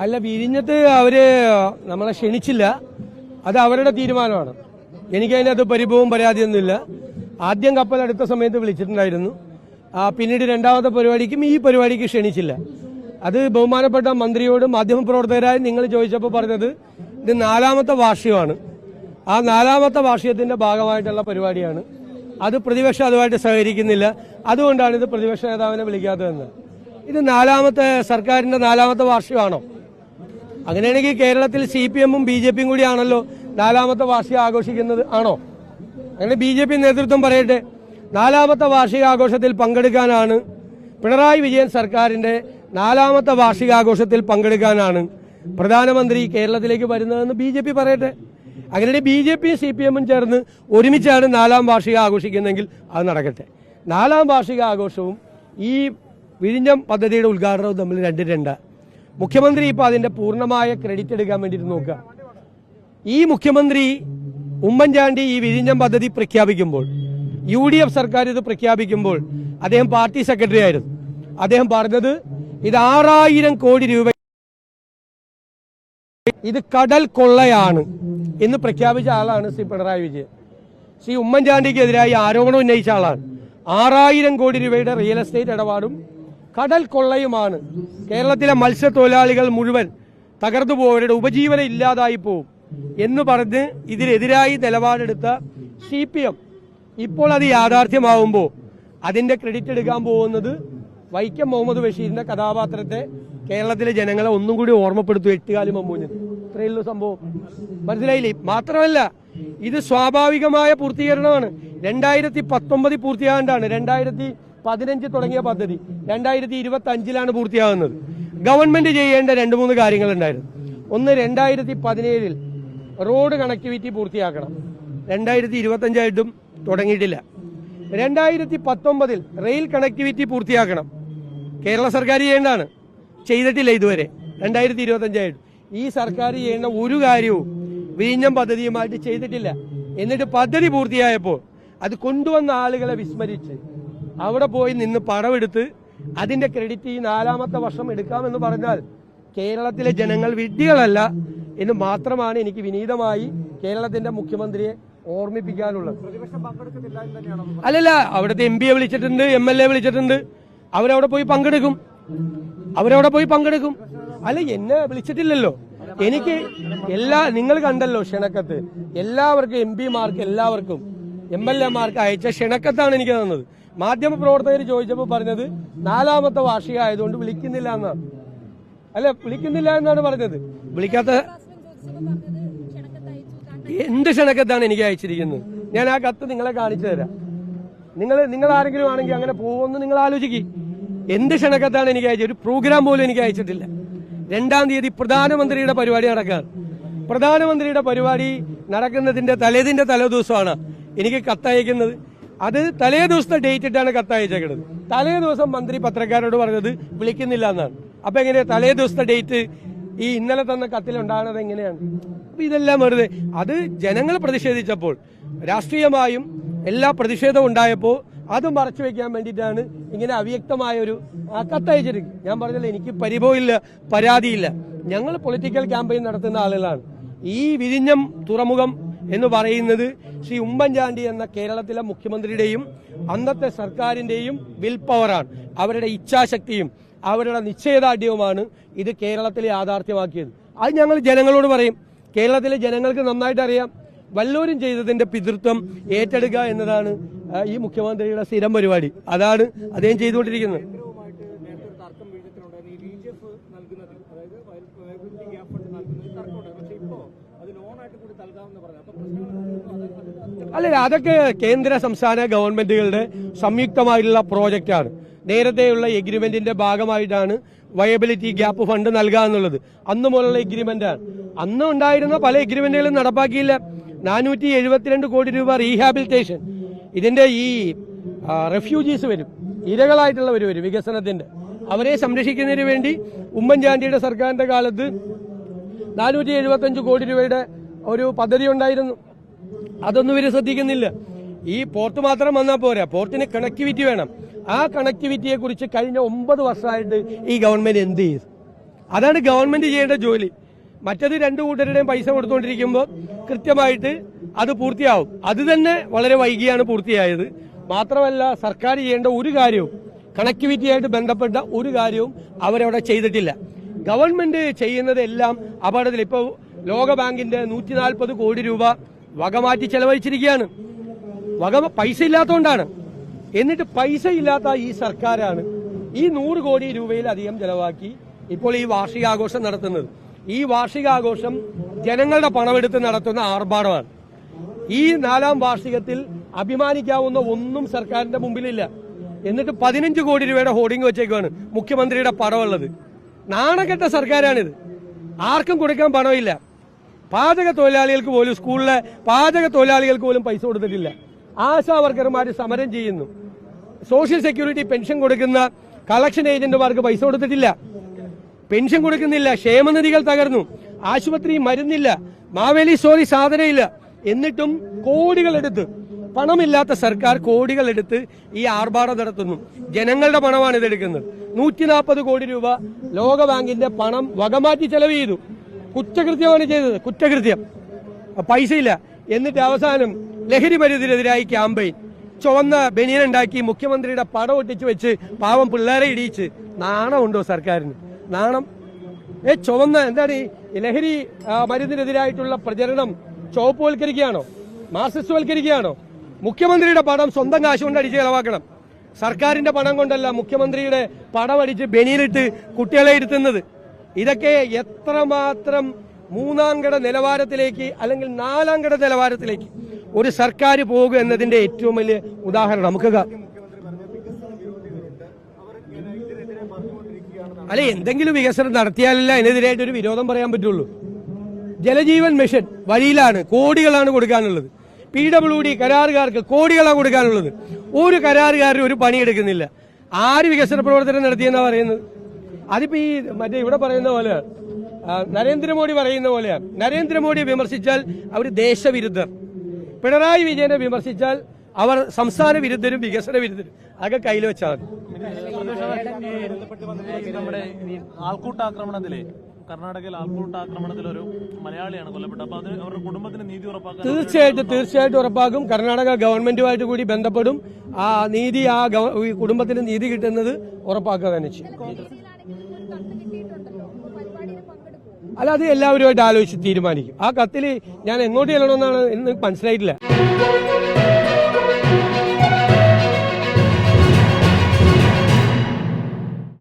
അല്ല, വിഴിഞ്ഞത്ത് അവര് നമ്മളെ ക്ഷണിച്ചില്ല. അത് അവരുടെ തീരുമാനമാണ്. എനിക്കതിനകത്ത് പരിഭവവും പരാതിയൊന്നുമില്ല. ആദ്യം കപ്പൽ അടുത്ത സമയത്ത് വിളിച്ചിട്ടുണ്ടായിരുന്നു. പിന്നീട് രണ്ടാമത്തെ പരിപാടിക്കും ഈ പരിപാടിക്ക് ക്ഷണിച്ചില്ല. അത് ബഹുമാനപ്പെട്ട മന്ത്രിയോട് മാധ്യമപ്രവർത്തകരായി നിങ്ങൾ ചോദിച്ചപ്പോൾ പറഞ്ഞത് ഇത് 4ാമത്തെ വാർഷികമാണ്. ആ 4ാമത്തെ വാർഷികത്തിന്റെ ഭാഗമായിട്ടുള്ള പരിപാടിയാണ്. അത് പ്രതിപക്ഷം അതുമായിട്ട് സഹകരിക്കുന്നില്ല. അതുകൊണ്ടാണ് ഇത് പ്രതിപക്ഷ നേതാവിനെ വിളിക്കാത്തതെന്ന്. ഇത് സർക്കാരിന്റെ 4ാമത്തെ വാർഷികമാണോ? അങ്ങനെയാണെങ്കിൽ കേരളത്തിൽ CPM-ഉം BJP-യും കൂടിയാണല്ലോ 4ാമത്തെ വാർഷികം ആഘോഷിക്കുന്നത്, ആണോ? അങ്ങനെ BJP നേതൃത്വം പറയട്ടെ. 4ാമത്തെ വാർഷികാഘോഷത്തിൽ പങ്കെടുക്കാനാണ് പിണറായി വിജയൻ സർക്കാരിന്റെ 4ാമത്തെ വാർഷികാഘോഷത്തിൽ പങ്കെടുക്കാനാണ് പ്രധാനമന്ത്രി കേരളത്തിലേക്ക് വരുന്നതെന്ന് BJP പറയട്ടെ. അങ്ങനെ BJP-യും CPM-ഉം ചേർന്ന് ഒരുമിച്ചാണ് 4ാം വാർഷികം ആഘോഷിക്കുന്നതെങ്കിൽ അത് നടക്കട്ടെ. 4ാം വാർഷികാഘോഷവും ഈ വിഴിഞ്ഞം പദ്ധതിയുടെ ഉദ്ഘാടനവും തമ്മിൽ രണ്ട്. മുഖ്യമന്ത്രി ഇപ്പോൾ അതിന്റെ പൂർണ്ണമായ ക്രെഡിറ്റ് എടുക്കാൻ വേണ്ടിയിട്ട് നോക്കുക. ഈ മുഖ്യമന്ത്രി ഉമ്മൻചാണ്ടി ഈ വിഴിഞ്ഞം പദ്ധതി പ്രഖ്യാപിക്കുമ്പോൾ, UDF സർക്കാർ ഇത് പ്രഖ്യാപിക്കുമ്പോൾ അദ്ദേഹം പാർട്ടി സെക്രട്ടറി ആയിരുന്നു. അദ്ദേഹം പറഞ്ഞത് ഇത് 6000 കോടി രൂപ, ഇത് കടൽ കൊള്ളയാണ് എന്ന് പ്രഖ്യാപിച്ച ആളാണ് ശ്രീ പിണറായി വിജയൻ. ശ്രീ ഉമ്മൻചാണ്ടിക്കെതിരായി ആരോപണം ഉന്നയിച്ച ആളാണ്. 6000 കോടി രൂപയുടെ റിയൽ എസ്റ്റേറ്റ് ഇടപാടും കടൽ കൊള്ളയുമാണ്. കേരളത്തിലെ മത്സ്യത്തൊഴിലാളികൾ മുഴുവൻ തകർന്നു പോവരുടെ ഉപജീവനം ഇല്ലാതായി പോവും എന്ന് പറഞ്ഞ് ഇതിനെതിരായി നിലപാടെടുത്ത CPM ഇപ്പോൾ അത് യാഥാർത്ഥ്യമാവുമ്പോൾ അതിന്റെ ക്രെഡിറ്റ് എടുക്കാൻ പോകുന്നത് വൈക്കം മുഹമ്മദ് ബഷീറിന്റെ കഥാപാത്രത്തെ കേരളത്തിലെ ജനങ്ങളെ ഒന്നും കൂടി ഓർമ്മപ്പെടുത്തും. 8 കാലം മുമ്പ് ഇത്രയുള്ളൂ സംഭവം. മനസ്സിലായില്ലേ? മാത്രമല്ല, ഇത് സ്വാഭാവികമായ പൂർത്തീകരണമാണ്. 2019 പൂർത്തിയാകേണ്ടതാണ്. 2015 തുടങ്ങിയ പദ്ധതി 2025 പൂർത്തിയാകുന്നത്. ഗവൺമെന്റ് ചെയ്യേണ്ട 2-3 കാര്യങ്ങളുണ്ടായിരുന്നു. ഒന്ന്, 2017 റോഡ് കണക്ടിവിറ്റി പൂർത്തിയാക്കണം. 2025 തുടങ്ങിയിട്ടില്ല. 2019 റെയിൽ കണക്ടിവിറ്റി പൂർത്തിയാക്കണം. കേരള സർക്കാർ ചെയ്യേണ്ടതാണ്, ചെയ്തിട്ടില്ല ഇതുവരെ. 2025 ഈ സർക്കാർ ചെയ്യുന്ന ഒരു കാര്യവും വിഴിഞ്ഞം പദ്ധതിയുമായിട്ട് ചെയ്തിട്ടില്ല. എന്നിട്ട് പദ്ധതി പൂർത്തിയായപ്പോൾ അത് കൊണ്ടുവന്ന ആളുകളെ വിസ്മരിച്ച് അവിടെ പോയി നിന്ന് പണമെടുത്ത് അതിന്റെ ക്രെഡിറ്റ് ഈ 4ാമത്തെ വർഷം എടുക്കാമെന്ന് പറഞ്ഞാൽ കേരളത്തിലെ ജനങ്ങൾ വിഡ്ഢികളല്ല എന്ന് മാത്രമാണ് എനിക്ക് വിനീതമായി കേരളത്തിന്റെ മുഖ്യമന്ത്രിയെ ഓർമ്മിപ്പിക്കാനുള്ളത്. അല്ലല്ല, അവിടുത്തെ MP-യെ വിളിച്ചിട്ടുണ്ട്, MLA വിളിച്ചിട്ടുണ്ട്. അവരവിടെ പോയി പങ്കെടുക്കും. അല്ല, എന്നെ വിളിച്ചിട്ടില്ലല്ലോ. എനിക്ക് നിങ്ങൾ കണ്ടല്ലോ ക്ഷണക്കത്ത്. എല്ലാവർക്കും MP-മാർക്ക് എല്ലാവർക്കും MLA-മാർക്ക് അയച്ച ക്ഷണക്കത്താണ് എനിക്ക് തന്നത്. മാധ്യമപ്രവർത്തകർ ചോദിച്ചപ്പോൾ പറഞ്ഞത് 4ാമത്തെ വാർഷികം ആയതുകൊണ്ട് വിളിക്കുന്നില്ല എന്നാണ്. അല്ല, വിളിക്കുന്നില്ല എന്നാണ് പറഞ്ഞത്. വിളിക്കാത്ത എന്ത് ക്ഷണക്കത്താണ് എനിക്ക് അയച്ചിരിക്കുന്നത്? ഞാൻ ആ കത്ത് നിങ്ങളെ കാണിച്ചു തരാം. നിങ്ങൾ ആരെങ്കിലും ആണെങ്കിൽ അങ്ങനെ പോകുമെന്ന് നിങ്ങൾ ആലോചിക്കും. എന്ത് ക്ഷണക്കത്താണ് എനിക്ക് അയച്ചത്? ഒരു പ്രോഗ്രാം പോലും എനിക്ക് അയച്ചിട്ടില്ല. 2-ാം തീയതി പ്രധാനമന്ത്രിയുടെ പരിപാടി നടക്കുകയാണ്. പ്രധാനമന്ത്രിയുടെ പരിപാടി നടക്കുന്നതിന്റെ തലേദിവസമാണ് എനിക്ക് കത്തയക്കുന്നത്. അത് തലേ ദിവസത്തെ ഡേറ്റ് ഇട്ടാണ് കത്തയച്ചേക്കുന്നത്. തലേ ദിവസം മന്ത്രി പത്രക്കാരോട് പറഞ്ഞത് വിളിക്കുന്നില്ല എന്നാണ്. അപ്പൊ എങ്ങനെയാ തലേ ദിവസത്തെ ഡേറ്റ് ഈ ഇന്നലെ തന്ന കത്തിലുണ്ടാകുന്നത്? എങ്ങനെയാണ്? അപ്പൊ ഇതെല്ലാം വെറുതെ. അത് ജനങ്ങൾ പ്രതിഷേധിച്ചപ്പോൾ, രാഷ്ട്രീയമായും എല്ലാ പ്രതിഷേധവും ഉണ്ടായപ്പോൾ അത് മറച്ചു വെക്കാൻ വേണ്ടിയിട്ടാണ് ഇങ്ങനെ അവ്യക്തമായൊരു കത്തയച്ചിരിക്കും. ഞാൻ പറഞ്ഞല്ലോ, എനിക്ക് പരിഭവമില്ല, പരാതിയില്ല. ഞങ്ങൾ പൊളിറ്റിക്കൽ ക്യാമ്പയിൻ നടത്തുന്ന ആളുകളാണ്. ഈ വിഴിഞ്ഞം തുറമുഖം എന്ന് പറയുന്നത് ശ്രീ ഉമ്മൻചാണ്ടി എന്ന കേരളത്തിലെ മുഖ്യമന്ത്രിയുടെയും അന്നത്തെ സർക്കാരിന്റെയും വിൽ പവറാണ്. അവരുടെ ഇച്ഛാശക്തിയും അവരുടെ നിശ്ചയദാർഢ്യവുമാണ് ഇത് കേരളത്തിൽ യാഥാർത്ഥ്യമാക്കിയത്. അത് ഞങ്ങൾ ജനങ്ങളോട് പറയും. കേരളത്തിലെ ജനങ്ങൾക്ക് നന്നായിട്ട് അറിയാം. വല്ലവരും ചെയ്തതിന്റെ പിതൃത്വം ഏറ്റെടുക്കുക എന്നതാണ് ഈ മുഖ്യമന്ത്രിയുടെ സ്ഥിരം പരിപാടി. അതാണ് അദ്ദേഹം ചെയ്തുകൊണ്ടിരിക്കുന്നത്. അല്ല, അതൊക്കെ കേന്ദ്ര സംസ്ഥാന ഗവൺമെന്റുകളുടെ സംയുക്തമായിട്ടുള്ള പ്രോജക്റ്റാണ്. നേരത്തെയുള്ള എഗ്രിമെന്റിന്റെ ഭാഗമായിട്ടാണ് വയബിലിറ്റി ഗ്യാപ്പ് ഫണ്ട് നൽകുക എന്നുള്ളത്. അന്ന് മുതലുള്ള എഗ്രിമെന്റാണ്. അന്ന് ഉണ്ടായിരുന്ന പല എഗ്രിമെന്റുകളും നടപ്പാക്കിയില്ല. 472 കോടി രൂപ റീഹാബിലിറ്റേഷൻ. ഇതിന്റെ ഈ റെഫ്യൂജീസ് വരും, ഇരകളായിട്ടുള്ളവർ വരും വികസനത്തിന്റെ, അവരെ സംരക്ഷിക്കുന്നതിന് വേണ്ടി ഉമ്മൻചാണ്ടിയുടെ സർക്കാരിന്റെ കാലത്ത് 475 കോടി രൂപയുടെ ഒരു പദ്ധതി ഉണ്ടായിരുന്നു. അതൊന്നും ഇവര് ശ്രദ്ധിക്കുന്നില്ല. ഈ പോർട്ട് മാത്രം വന്നാൽ പോരാ, പോർട്ടിന് കണക്ടിവിറ്റി വേണം. ആ കണക്ടിവിറ്റിയെ കുറിച്ച് കഴിഞ്ഞ 9 വർഷമായിട്ട് ഈ ഗവൺമെന്റ് എന്ത് ചെയ്തു? അതാണ് ഗവൺമെന്റ് ചെയ്യേണ്ട ജോലി. മറ്റത് രണ്ടു കൂട്ടരുടെയും പൈസ കൊടുത്തുകൊണ്ടിരിക്കുമ്പോൾ കൃത്യമായിട്ട് അത് പൂർത്തിയാവും. അത് തന്നെ വളരെ വൈകിയാണ് പൂർത്തിയായത്. മാത്രമല്ല, സർക്കാർ ചെയ്യേണ്ട ഒരു കാര്യവും കണക്ടിവിറ്റിയായിട്ട് ബന്ധപ്പെട്ട ഒരു കാര്യവും അവരവിടെ ചെയ്തിട്ടില്ല. ഗവൺമെന്റ് ചെയ്യുന്നത് എല്ലാം അപകടത്തിൽ. ഇപ്പോൾ ലോകബാങ്കിന്റെ 140 കോടി രൂപ വകമാറ്റി ചെലവഴിച്ചിരിക്കുകയാണ്. പൈസ ഇല്ലാത്തതുകൊണ്ടാണ്. എന്നിട്ട് പൈസ ഇല്ലാത്ത ഈ സർക്കാരാണ് ഈ 100 കോടി രൂപയിലധികം ചെലവാക്കി ഇപ്പോൾ ഈ വാർഷികാഘോഷം നടത്തുന്നത്. ഈ വാർഷികാഘോഷം ജനങ്ങളുടെ പണമെടുത്ത് നടത്തുന്ന ആർഭാടമാണ്. ഈ 4ാം വാർഷികത്തിൽ അഭിമാനിക്കാവുന്ന ഒന്നും സർക്കാരിന്റെ മുമ്പിലില്ല. എന്നിട്ട് 15 കോടി രൂപയുടെ ഹോർഡിംഗ് വെച്ചേക്കുവാണ് മുഖ്യമന്ത്രിയുടെ പടമുള്ളത്. നാണക്കെട്ട സർക്കാരാണിത്. ആർക്കും കൊടുക്കാൻ പണമില്ല. പാചക തൊഴിലാളികൾക്ക് പോലും, സ്കൂളിലെ പാചക തൊഴിലാളികൾക്ക് പോലും പൈസ കൊടുത്തിട്ടില്ല. ആശാ വർക്കർമാർ സമരം ചെയ്യുന്നു. സോഷ്യൽ സെക്യൂരിറ്റി പെൻഷൻ കൊടുക്കുന്ന കളക്ഷൻ ഏജന്റുമാർക്ക് പൈസ കൊടുത്തിട്ടില്ല, പെൻഷൻ കൊടുക്കുന്നില്ല. ക്ഷേമനിധികൾ തകർന്നു, ആശുപത്രി മരുന്നില്ല, മാവേലി സ്റ്റോറി സാധനമില്ല. എന്നിട്ടും കോടികളെടുത്ത്, പണമില്ലാത്ത സർക്കാർ കോടികളെടുത്ത് ഈ ആർഭാടം നടത്തുന്നു. ജനങ്ങളുടെ പണമാണ് ഇതെടുക്കുന്നത്. 140 കോടി രൂപ ലോകബാങ്കിന്റെ പണം വകമാറ്റി ചെലവ് ചെയ്തു. കുറ്റകൃത്യമാണ് ചെയ്തത്, കുറ്റകൃത്യം. പൈസയില്ല. എന്നിട്ട് അവസാനം ലഹരി മരുന്നിനെതിരായി ക്യാമ്പയിൻ, ചുവന്ന ബനിയനുണ്ടാക്കി മുഖ്യമന്ത്രിയുടെ പടം ഒട്ടിച്ചു വെച്ച് പാവം പിള്ളേരെ ഇടിയിച്ച്. നാണമുണ്ടോ സർക്കാരിന്? നാണം. ചുവന്ന എന്താണ് ഈ ലഹരി മരുന്നിനെതിരായിട്ടുള്ള പ്രചരണം ചുവപ്പുവൽക്കരിക്കുകയാണോ, മാർക്സിസ്റ്റ് വൽക്കരിക്കുകയാണോ? മുഖ്യമന്ത്രിയുടെ പടം സ്വന്തം കാശ് കൊണ്ട് അടിച്ച് ചെലവാക്കണം. സർക്കാരിന്റെ പണം കൊണ്ടല്ല മുഖ്യമന്ത്രിയുടെ പടം അടിച്ച് ബനിയനിട്ട് കുട്ടികളെ ഇരുത്തുന്നത്. ഇതൊക്കെ എത്രമാത്രം 3ാം കട നിലവാരത്തിലേക്ക് അല്ലെങ്കിൽ 4ാം കട നിലവാരത്തിലേക്ക് ഒരു സർക്കാർ പോകുക എന്നതിന്റെ ഏറ്റവും വലിയ ഉദാഹരണം നമുക്ക് അല്ലെ. എന്തെങ്കിലും വികസനം നടത്തിയാലല്ല അതിനെതിരായിട്ട് ഒരു വിരോധം പറയാൻ പറ്റുള്ളൂ. ജലജീവൻ മിഷൻ വഴിയിലാണ്, കോടികളാണ് കൊടുക്കാനുള്ളത്. PWD കരാറുകാർക്ക് കോടികളാണ് കൊടുക്കാനുള്ളത്. ഒരു കരാറുകാരും ഒരു പണിയെടുക്കുന്നില്ല. ആര് വികസന പ്രവർത്തനം നടത്തിയെന്നാ പറയുന്നത്? അതിപ്പോ ഈ മറ്റേ ഇവിടെ പറയുന്ന പോലെ നരേന്ദ്രമോദി പറയുന്ന പോലെയാണ്. നരേന്ദ്രമോദിയെ വിമർശിച്ചാൽ അവർ ദേശവിരുദ്ധർ, പിണറായി വിജയനെ വിമർശിച്ചാൽ അവർ സംസ്ഥാന വിരുദ്ധരും വികസന വിരുദ്ധരും. അതൊക്കെ കയ്യിൽ വെച്ചാൽ മതി. നമ്മുടെ ആൾക്കൂട്ടാക്രമണത്തിലെ കർണാടകയിൽ ആൾക്കൂട്ടാക്രമണത്തിൽ ഒരു മലയാളിയാണ് കൊല്ലപ്പെട്ടത്. അപ്പൊ അത് അവരുടെ കുടുംബത്തിന് നീതി ഉറപ്പാക്കാൻ തീർച്ചയായിട്ടും ഉറപ്പാക്കും. കർണാടക ഗവൺമെന്റുമായിട്ട് കൂടി ബന്ധപ്പെടും. ആ നീതി, ആ കുടുംബത്തിന് നീതി കിട്ടുന്നത് ഉറപ്പാക്കുക തന്നെ ചെയ്യും. അല്ല, അത് എല്ലാവരുമായിട്ട് ആലോചിച്ച് തീരുമാനിക്കും. ആ കത്തിൽ ഞാൻ എങ്ങോട്ട് ചെല്ലണമെന്നാണ് എന്ന് മനസ്സിലായിട്ടില്ല.